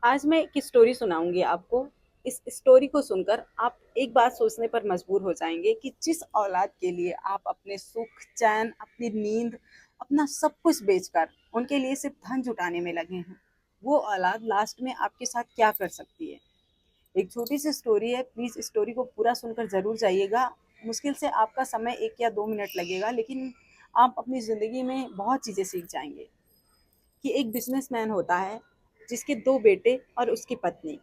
आज मैं एक स्टोरी सुनाऊंगी आपको। इस स्टोरी को सुनकर आप एक बात सोचने पर मजबूर हो जाएंगे कि जिस औलाद के लिए आप अपने सुख, चैन, अपनी नींद, अपना सब कुछ बेचकर उनके लिए सिर्फ धन जुटाने में लगे हैं, वो औलाद लास्ट में आपके साथ क्या कर सकती है। एक छोटी सी स्टोरी है, प्लीज स्टोरी को पूरा सुनकर जरूर जाइएगा। मुश्किल से आपका समय 1 या 2 मिनट लगेगा, लेकिन आप अपनी जिंदगी में बहुत चीजें सीख जाएंगे। कि एक बिजनेसमैन होता है जिसके 2 बेटे और उसकी पत्नी।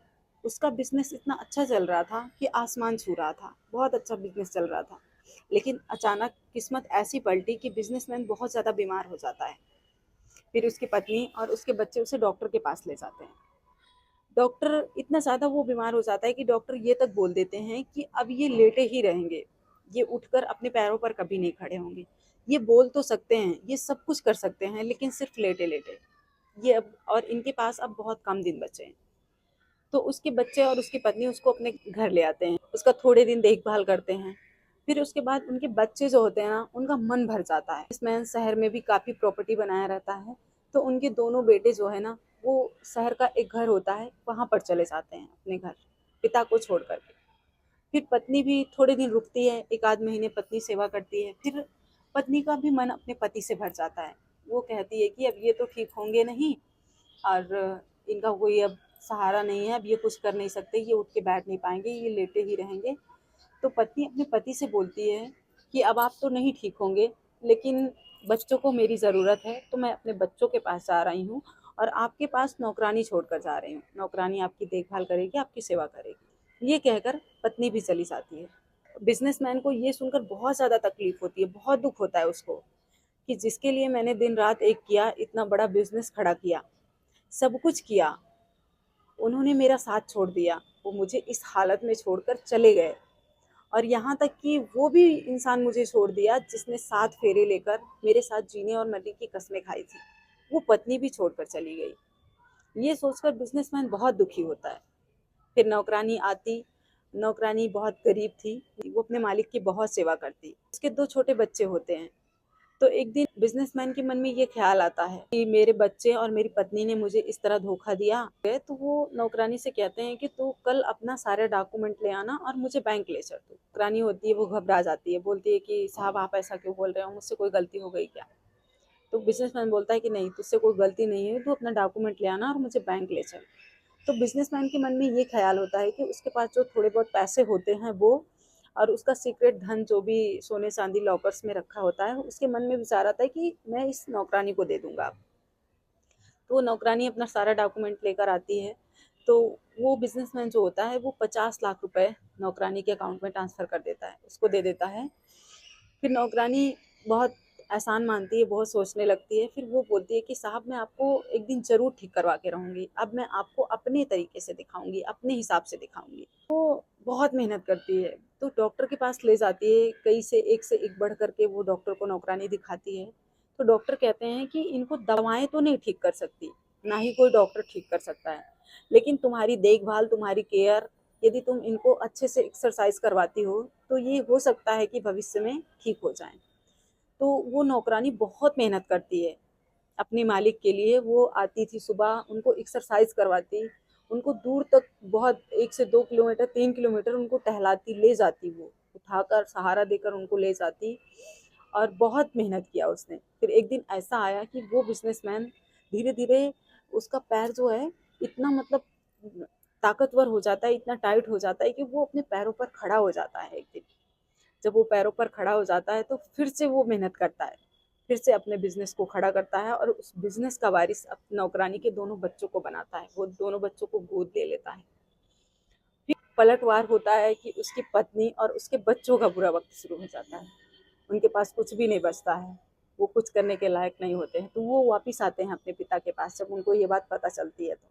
उसका बिजनेस इतना अच्छा चल रहा था कि आसमान छू रहा था, बहुत अच्छा बिजनेस चल रहा था। लेकिन अचानक किस्मत ऐसी पलटी कि बिजनेसमैन बहुत ज़्यादा बीमार हो जाता है। फिर उसकी पत्नी और उसके बच्चे उसे डॉक्टर के पास ले जाते हैं। डॉक्टर इतना ज़्यादा वो बीमार हो जाता है कि डॉक्टर ये तक बोल देते हैं कि अब ये लेटे ही रहेंगे, ये उठकर अपने पैरों पर कभी नहीं खड़े होंगे। ये बोल तो सकते हैं, ये सब कुछ कर सकते हैं, लेकिन सिर्फ लेटे लेटे। ये अब और इनके पास अब बहुत कम दिन बचे हैं। तो उसके बच्चे और उसकी पत्नी उसको अपने घर ले आते हैं, उसका थोड़े दिन देखभाल करते हैं। फिर उसके बाद उनके बच्चे जो होते हैं ना, उनका मन भर जाता है। इसमें शहर में भी काफ़ी प्रॉपर्टी बनाया रहता है। तो उनके दोनों बेटे जो है ना, वो शहर का एक घर होता है, वहाँ पर चले जाते हैं अपने घर, पिता को छोड़ करके। फिर पत्नी भी थोड़े दिन रुकती है, 1 आध महीने पत्नी सेवा करती है। फिर पत्नी का भी मन अपने पति से भर जाता है। वो कहती है कि अब ये तो ठीक होंगे नहीं, और इनका कोई अब सहारा नहीं है, अब ये कुछ कर नहीं सकते, ये उठ के बैठ नहीं पाएंगे, ये लेटे ही रहेंगे। तो पत्नी अपने पति से बोलती है कि अब आप तो नहीं ठीक होंगे, लेकिन बच्चों को मेरी ज़रूरत है, तो मैं अपने बच्चों के पास जा रही हूँ और आपके पास नौकरानी छोड़ कर जा रही हूँ। नौकरानी आपकी देखभाल करेगी, आपकी सेवा करेगी। ये कहकर पत्नी भी चली जाती है। बिजनेसमैन को ये सुनकर बहुत ज़्यादा तकलीफ होती है, बहुत दुख होता है उसको कि जिसके लिए मैंने दिन रात एक किया, इतना बड़ा बिजनेस खड़ा किया, सब कुछ किया, उन्होंने मेरा साथ छोड़ दिया, वो मुझे इस हालत में छोड़कर चले गए। और यहाँ तक कि वो भी इंसान मुझे छोड़ दिया जिसने 7 फेरे लेकर मेरे साथ जीने और मरने की कस्में खाई थी। वो पत्नी भी छोड़कर चली गई। ये सोचकर बिजनेसमैन बहुत दुखी होता है। फिर नौकरानी आती। नौकरानी बहुत गरीब थी, वो अपने मालिक की बहुत सेवा करती। उसके 2 छोटे बच्चे होते हैं। तो एक दिन बिजनेसमैन के मन में ये ख्याल आता है कि मेरे बच्चे और मेरी पत्नी ने मुझे इस तरह धोखा दिया है। तो वो नौकरानी से कहते हैं कि तू कल अपना सारे डॉक्यूमेंट ले आना और मुझे बैंक ले चल। तू नौकरानी होती है, वो घबरा जाती है, बोलती है कि साहब आप ऐसा क्यों बोल रहे हो, मुझसे कोई गलती हो गई क्या। तो बिजनेसमैन बोलता है कि नहीं, तुझसे कोई गलती नहीं है, तू अपना डॉक्यूमेंट ले आना और मुझे बैंक ले चल। तो बिजनेसमैन के मन में ये ख्याल होता है कि उसके पास जो थोड़े बहुत पैसे होते हैं वो, और उसका सीक्रेट धन जो भी सोने चांदी लॉकर्स में रखा होता है, उसके मन में विचार आता है कि मैं इस नौकरानी को दे दूंगा। तो वो नौकरानी अपना सारा डॉक्यूमेंट लेकर आती है। तो वो बिजनेसमैन जो होता है, वो 50 लाख रुपए नौकरानी के अकाउंट में ट्रांसफर कर देता है, उसको दे देता है। फिर नौकरानी बहुत एहसान मानती है, बहुत सोचने लगती है। फिर वो बोलती है कि साहब मैं आपको एक दिन ज़रूर ठीक करवा के रहूँगी, अब मैं आपको अपने तरीके से दिखाऊँगी, अपने हिसाब से दिखाऊँगी। वो बहुत मेहनत करती है, तो डॉक्टर के पास ले जाती है। कई से एक बढ़ कर के वो डॉक्टर को नौकरानी दिखाती है। तो डॉक्टर कहते हैं कि इनको दवाएँ तो नहीं ठीक कर सकती, ना ही कोई डॉक्टर ठीक कर सकता है, लेकिन तुम्हारी देखभाल, तुम्हारी केयर, यदि तुम इनको अच्छे से एक्सरसाइज करवाती हो, तो ये हो सकता है कि भविष्य में ठीक हो जाएँ। तो वो नौकरानी बहुत मेहनत करती है अपने मालिक के लिए। वो आती थी सुबह, उनको एक्सरसाइज करवाती, उनको दूर तक बहुत 1 से 2 किलोमीटर, 3 किलोमीटर उनको टहलाती, ले जाती, वो उठाकर सहारा देकर उनको ले जाती। और बहुत मेहनत किया उसने। फिर एक दिन ऐसा आया कि वो बिजनेसमैन धीरे धीरे, उसका पैर जो है इतना मतलब ताकतवर हो जाता है, इतना टाइट हो जाता है कि वो अपने पैरों पर खड़ा हो जाता है एक दिन। जब वो पैरों पर खड़ा हो जाता है तो फिर से वो मेहनत करता है, फिर से अपने बिजनेस को खड़ा करता है और उस बिजनेस का वारिस नौकरानी के दोनों बच्चों को बनाता है। वो दोनों बच्चों को गोद ले लेता है। फिर पलटवार होता है कि उसकी पत्नी और उसके बच्चों का बुरा वक्त शुरू हो जाता है। उनके पास कुछ भी नहीं बचता है, वो कुछ करने के लायक नहीं होते हैं। तो वो वापिस आते हैं अपने पिता के पास। जब उनको ये बात पता चलती है तो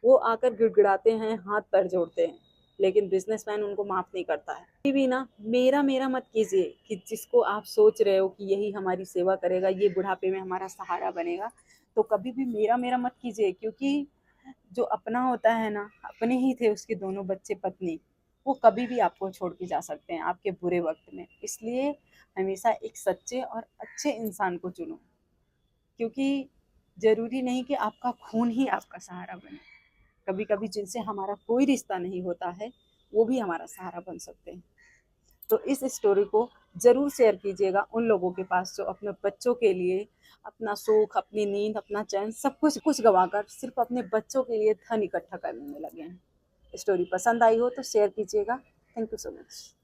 वो आकर गिड़गिड़ाते हैं, हाथ पैर जोड़ते हैं, लेकिन बिजनेसमैन उनको माफ नहीं करता है। कभी भी ना मेरा मेरा मत कीजिए कि जिसको आप सोच रहे हो कि यही हमारी सेवा करेगा, ये बुढ़ापे में हमारा सहारा बनेगा, तो कभी भी मेरा मेरा मत कीजिए। क्योंकि जो अपना होता है ना, अपने ही थे उसके दोनों बच्चे, पत्नी, वो कभी भी आपको छोड़ के जा सकते हैं आपके बुरे वक्त में। इसलिए हमेशा एक सच्चे और अच्छे इंसान को चुनो, क्योंकि जरूरी नहीं कि आपका खून ही आपका सहारा बने। कभी-कभी जिनसे हमारा कोई रिश्ता नहीं होता है, वो भी हमारा सहारा बन सकते हैं। तो इस स्टोरी को ज़रूर शेयर कीजिएगा उन लोगों के पास जो अपने बच्चों के लिए अपना सुख, अपनी नींद, अपना चैन सब कुछ गँवाकर सिर्फ़ अपने बच्चों के लिए धन इकट्ठा करने में लगे हैं। स्टोरी पसंद आई हो तो शेयर कीजिएगा। Thank you so much.